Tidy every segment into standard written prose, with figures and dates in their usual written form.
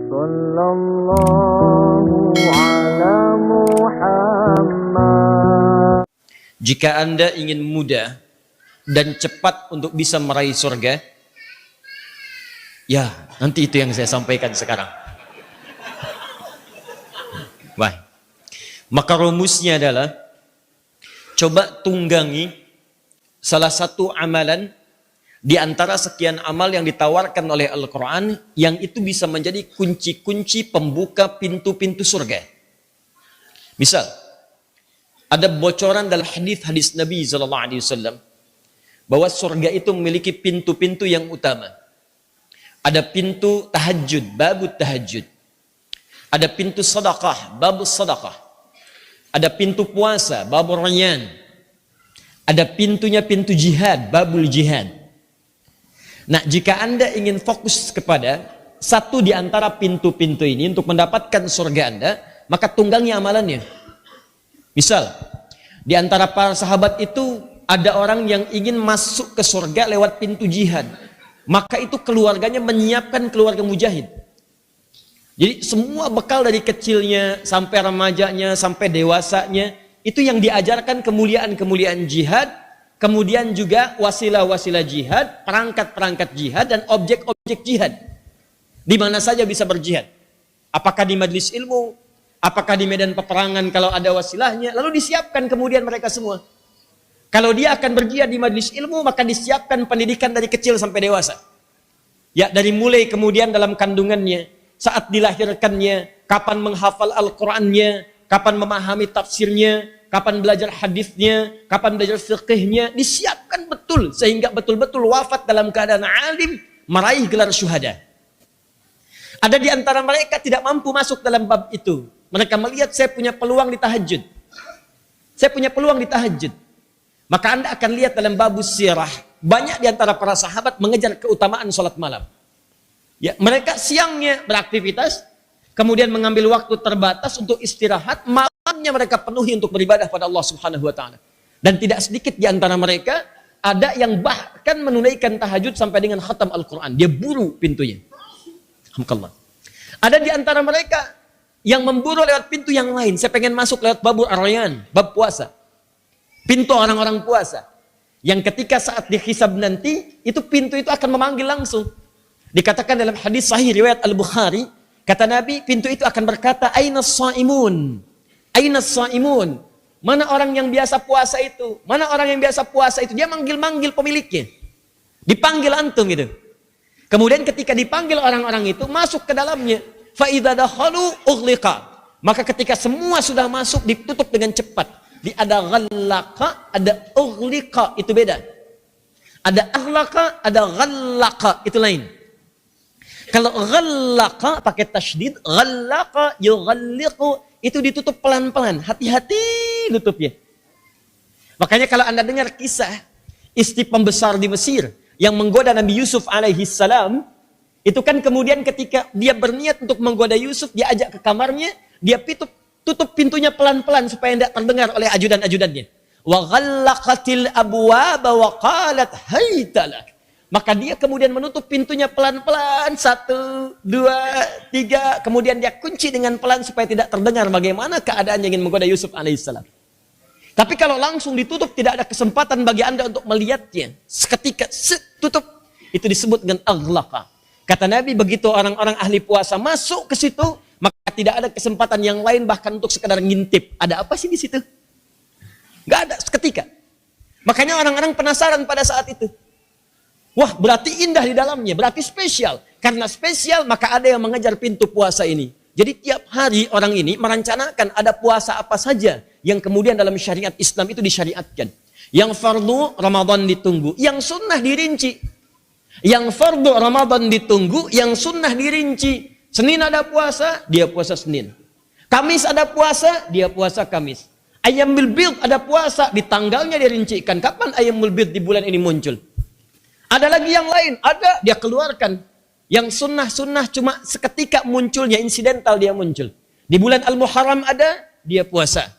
Sallallahu ala Muhammad. Jika Anda ingin mudah dan cepat untuk bisa meraih surga, ya nanti itu yang saya sampaikan sekarang. Baik. Maka rumusnya adalah coba tunggangi salah satu amalan di antara sekian amal yang ditawarkan oleh Al-Quran yang itu bisa menjadi kunci-kunci pembuka pintu-pintu surga. Misal, ada bocoran dalam hadis Nabi SAW bahwa surga itu memiliki pintu-pintu yang utama. Ada pintu tahajud, babut tahajud. Ada pintu sedekah, babus sedekah. Ada pintu puasa, babur rayyan. Ada pintunya pintu jihad, babul jihad. Nah, jika Anda ingin fokus kepada satu di antara pintu-pintu ini untuk mendapatkan surga Anda, maka tunggangi amalannya. Misal, di antara para sahabat itu ada orang yang ingin masuk ke surga lewat pintu jihad. Maka itu keluarganya menyiapkan keluarga mujahid. Jadi semua bekal dari kecilnya sampai remajanya sampai dewasanya itu yang diajarkan kemuliaan-kemuliaan jihad, kemudian juga wasilah-wasilah jihad, perangkat-perangkat jihad dan objek-objek jihad. Di mana saja bisa berjihad. Apakah di majelis ilmu, apakah di medan peperangan kalau ada wasilahnya, lalu disiapkan kemudian mereka semua. Kalau dia akan berjihad di majelis ilmu, maka disiapkan pendidikan dari kecil sampai dewasa. Ya, dari mulai kemudian dalam kandungannya, saat dilahirkannya, kapan menghafal Al-Qur'annya, kapan memahami tafsirnya, kapan belajar hadisnya, kapan belajar fiqihnya, disiapkan betul sehingga betul-betul wafat dalam keadaan alim, meraih gelar syuhada. Ada di antara mereka tidak mampu masuk dalam bab itu. Mereka melihat saya punya peluang di tahajud. Saya punya peluang di tahajud. Maka Anda akan lihat dalam babus sirah, banyak di antara para sahabat mengejar keutamaan sholat malam. Ya, mereka siangnya beraktivitas, kemudian mengambil waktu terbatas untuk istirahat, malamnya mereka penuhi untuk beribadah pada Allah Subhanahu wa taala. Dan tidak sedikit di antara mereka ada yang bahkan menunaikan tahajud sampai dengan khatam Al-Qur'an. Dia buru pintunya. Alhamdulillah. Ada di antara mereka yang memburu lewat pintu yang lain. Saya pengen masuk lewat babur ar-rayyan, bab puasa. Pintu orang-orang puasa. Yang ketika saat dihisab nanti, itu pintu itu akan memanggil langsung. Dikatakan dalam hadis sahih riwayat Al-Bukhari, kata Nabi, pintu itu akan berkata, "Aina as-shaimun? Aina as-shaimun?" Mana orang yang biasa puasa itu? Mana orang yang biasa puasa itu? Dia manggil-manggil pemiliknya. Dipanggil antum gitu. Kemudian ketika dipanggil orang-orang itu, masuk ke dalamnya. Fa idza dakhalu ughliqa. Maka ketika semua sudah masuk, ditutup dengan cepat. Ada ghallaqa, ada ughliqa, itu beda. Ada aghlaqa, ada ghallaqa, itu lain. Kalau ghallaqa pakai tasydid, ghallaqa yughalliqu, itu ditutup pelan-pelan, hati-hati tutupnya. Makanya kalau Anda dengar kisah istri pembesar di Mesir yang menggoda Nabi Yusuf alaihi salam, itu kan kemudian ketika dia berniat untuk menggoda Yusuf, dia ajak ke kamarnya, dia tutup pintunya pelan-pelan supaya tidak terdengar oleh ajudan-ajudannya. Wa ghallaqatil abwaba wa qalat hayta lak. Maka dia kemudian menutup pintunya pelan-pelan, 1, 2, 3, kemudian dia kunci dengan pelan supaya tidak terdengar bagaimana keadaan yang ingin menggoda Yusuf alaihissalam. Tapi kalau langsung ditutup, tidak ada kesempatan bagi Anda untuk melihatnya. Seketika tutup, itu disebut dengan aghlaqa. Kata Nabi, begitu orang-orang ahli puasa masuk ke situ, maka tidak ada kesempatan yang lain bahkan untuk sekadar ngintip. Ada apa sih di situ? Nggak ada, seketika. Makanya orang-orang penasaran pada saat itu. Wah, berarti indah di dalamnya, berarti spesial. Karena spesial, maka ada yang mengejar pintu puasa ini. Jadi tiap hari orang ini merencanakan ada puasa apa saja yang kemudian dalam syariat Islam itu disyariatkan. Yang fardu Ramadan ditunggu, yang sunnah dirinci. Yang fardu Ramadan ditunggu, yang sunnah dirinci. Senin ada puasa, dia puasa Senin. Kamis ada puasa, dia puasa Kamis. Ayyamul bid ada puasa, di tanggalnya dirincikan. Kapan Ayyamul bid di bulan ini muncul? Ada lagi yang lain, ada, dia keluarkan. Yang sunnah-sunnah cuma seketika munculnya, insidental dia muncul. Di bulan Al-Muharram ada, dia puasa.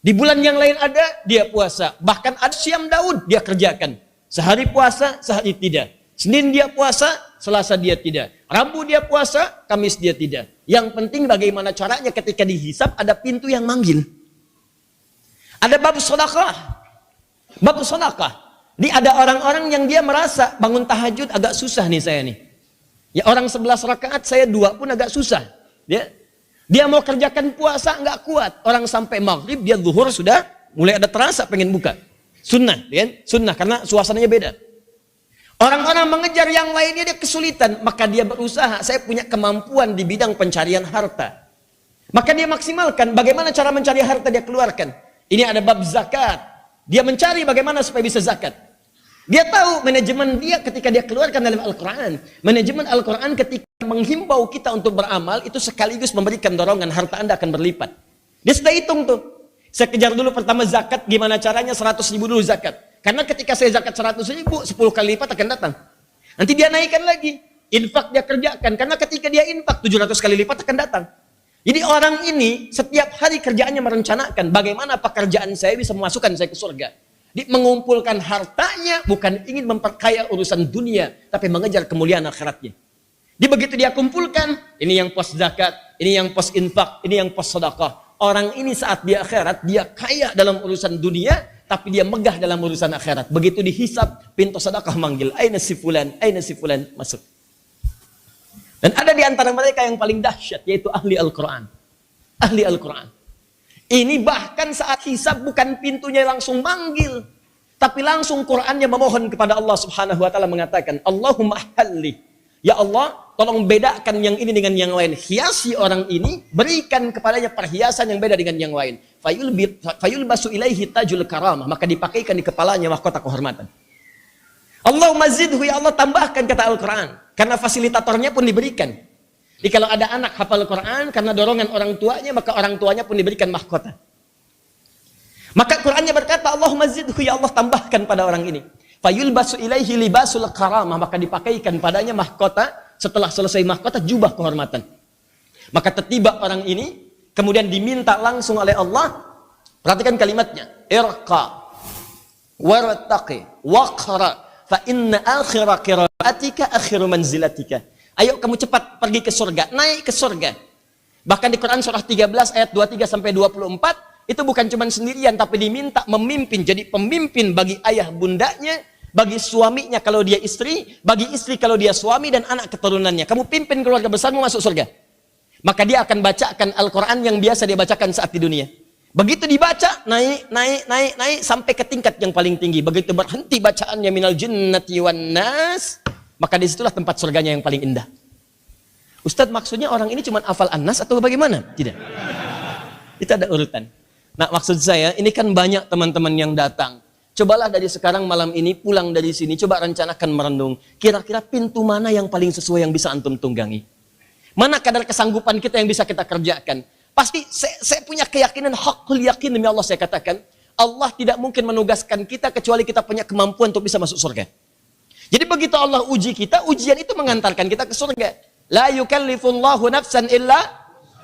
Di bulan yang lain ada, dia puasa. Bahkan ada siam Daud, dia kerjakan. Sehari puasa, sehari tidak. Senin dia puasa, Selasa dia tidak. Rabu dia puasa, Kamis dia tidak. Yang penting bagaimana caranya ketika dihisab ada pintu yang manggil. Ada bab sedekah. Bab sedekah. Ada orang-orang yang dia merasa bangun tahajud agak susah nih saya nih. Ya orang 11 rakaat saya 2 pun agak susah. Dia mau kerjakan puasa nggak kuat. Orang sampai maghrib dia zuhur sudah mulai ada terasa pengen buka. Sunnah, ya? Sunnah karena suasananya beda. Orang-orang mengejar yang lainnya dia kesulitan, maka dia berusaha. Saya punya kemampuan di bidang pencarian harta. Maka dia maksimalkan bagaimana cara mencari harta dia keluarkan. Ini ada bab zakat. Dia mencari bagaimana supaya bisa zakat. Dia tahu manajemen dia ketika dia keluarkan dalam Al-Quran. Manajemen Al-Quran ketika menghimbau kita untuk beramal itu sekaligus memberikan dorongan harta Anda akan berlipat. Dia sudah hitung tuh. Saya kejar dulu pertama zakat, gimana caranya 100 ribu dulu zakat. Karena ketika saya zakat 100 ribu, 10 kali lipat akan datang. Nanti dia naikkan lagi. Infak dia kerjakan. Karena ketika dia infak, 700 kali lipat akan datang. Jadi orang ini setiap hari kerjaannya merencanakan bagaimana pekerjaan saya bisa memasukkan saya ke surga. Dia mengumpulkan hartanya bukan ingin memperkaya urusan dunia, tapi mengejar kemuliaan akhiratnya. Di begitu dia kumpulkan, ini yang pos zakat, ini yang pos infak, ini yang pos sedekah. Orang ini saat di akhirat, dia kaya dalam urusan dunia, tapi dia megah dalam urusan akhirat. Begitu dihisap, pintu sedekah manggil, aina si fulan, masuk. Dan ada di antara mereka yang paling dahsyat, yaitu ahli Al-Quran. Ahli Al-Quran. Ini bahkan saat hisab bukan pintunya langsung manggil, tapi langsung Qurannya memohon kepada Allah Subhanahu wa taala mengatakan, Allahumma halli. Ya Allah, tolong bedakan yang ini dengan yang lain. Hiasi orang ini, berikan kepadanya perhiasan yang beda dengan yang lain. Fayulbasu ilaihi tajul karamah, maka dipakaikan di kepalanya mahkota kehormatan. Allahumma zidhu, ya Allah tambahkan, kata Al-Quran. Karena fasilitatornya pun diberikan. Jadi kalau ada anak hafal Quran, karena dorongan orang tuanya, maka orang tuanya pun diberikan mahkota. Maka Qurannya berkata, Allahumma zidhu, ya Allah tambahkan pada orang ini. Fayulbasu ilaihi libasul karamah, maka dipakaikan padanya mahkota, setelah selesai mahkota, jubah kehormatan. Maka tertiba orang ini, kemudian diminta langsung oleh Allah, perhatikan kalimatnya, irqa, wartaqi, waqra, fa inna akhira qiraatika akhiru manzilatika. Ayo kamu cepat pergi ke surga, naik ke surga. Bahkan di Quran surah 13 ayat 23 sampai 24, itu bukan cuma sendirian, tapi diminta memimpin, jadi pemimpin bagi ayah bundanya, bagi suaminya kalau dia istri, bagi istri kalau dia suami, dan anak keturunannya. Kamu pimpin keluarga besarmu masuk surga. Maka dia akan bacakan Al-Quran yang biasa dia bacakan saat di dunia. Begitu dibaca, naik, sampai ke tingkat yang paling tinggi. Begitu berhenti bacaannya minal jinnati wan nas, maka disitulah tempat surganya yang paling indah. Ustadz, maksudnya orang ini cuma hafal An-Nas atau bagaimana? Tidak. Itu ada urutan. Nah, maksud saya, ini kan banyak teman-teman yang datang. Cobalah dari sekarang malam ini pulang dari sini, coba rencanakan merenung. Kira-kira pintu mana yang paling sesuai yang bisa antum tunggangi? Mana kadar kesanggupan kita yang bisa kita kerjakan? Pasti saya punya keyakinan, hakul yakin demi Allah saya katakan, Allah tidak mungkin menugaskan kita kecuali kita punya kemampuan untuk bisa masuk surga. Jadi begitu Allah uji kita, ujian itu mengantarkan kita ke surga. La yukallifullahu nafsan illa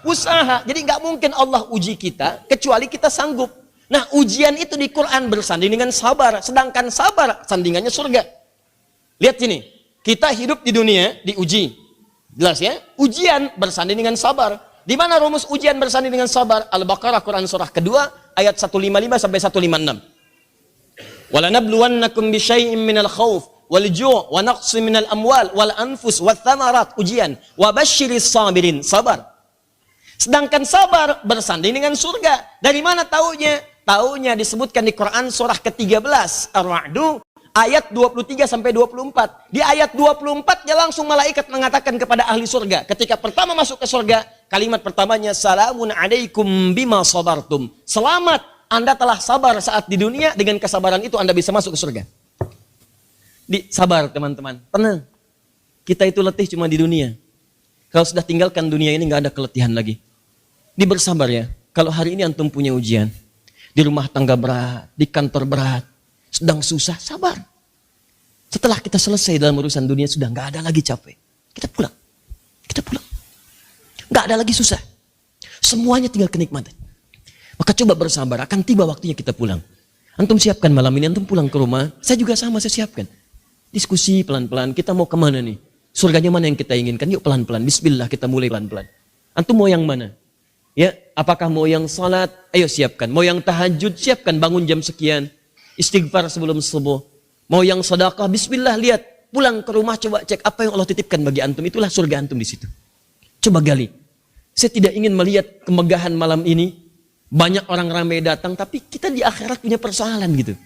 usaha. Jadi nggak mungkin Allah uji kita kecuali kita sanggup. Nah, ujian itu di Quran bersanding dengan sabar. Sedangkan sabar sandingannya surga. Lihat sini. Kita hidup di dunia diuji. Jelas ya? Ujian bersanding dengan sabar. Di mana rumus ujian bersanding dengan sabar? Al-Baqarah Quran surah kedua ayat 155 sampai 156. Walanabluwannakum bisyai'im minal khauf wal ju' wa naqsin minal amwal wal anfus wath thamarat. Ujian. Wa basyiris sabirin. Sabar. Sedangkan sabar bersanding dengan surga. Dari mana taunya? Taunya disebutkan di Quran surah ke-13 Ar-Ra'du ayat 23 sampai 24. Di ayat 24 dia langsung malaikat mengatakan kepada ahli surga. Ketika pertama masuk ke surga, kalimat pertamanya salamun alaikum bima sabartum. Selamat, Anda telah sabar saat di dunia, dengan kesabaran itu Anda bisa masuk ke surga. Sabar teman-teman, tenang. Kita itu letih cuma di dunia. Kalau sudah tinggalkan dunia ini nggak ada keletihan lagi. Bersabar ya. Kalau hari ini antum punya ujian, di rumah tangga berat, di kantor berat, sedang susah, sabar. Setelah kita selesai dalam urusan dunia, sudah nggak ada lagi capek. Kita pulang. Nggak ada lagi susah. Semuanya tinggal kenikmatan. Maka coba bersabar, akan tiba waktunya kita pulang. Antum siapkan malam ini, antum pulang ke rumah, saya juga sama, saya siapkan. Diskusi pelan-pelan, kita mau kemana nih? Surganya mana yang kita inginkan? Yuk pelan-pelan, bismillah kita mulai pelan-pelan. Antum mau yang mana? Ya, apakah mau yang salat? Ayo siapkan. Mau yang tahajud? Siapkan, bangun jam sekian. Istighfar sebelum subuh. Mau yang sedekah? Bismillah, lihat. Pulang ke rumah, coba cek apa yang Allah titipkan bagi antum. Itulah surga antum di situ. Coba gali. Saya tidak ingin melihat kemegahan malam ini. Banyak orang ramai datang, tapi kita di akhirat punya persoalan gitu.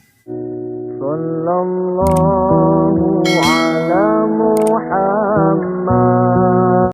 Sallallahu ala Muhammad.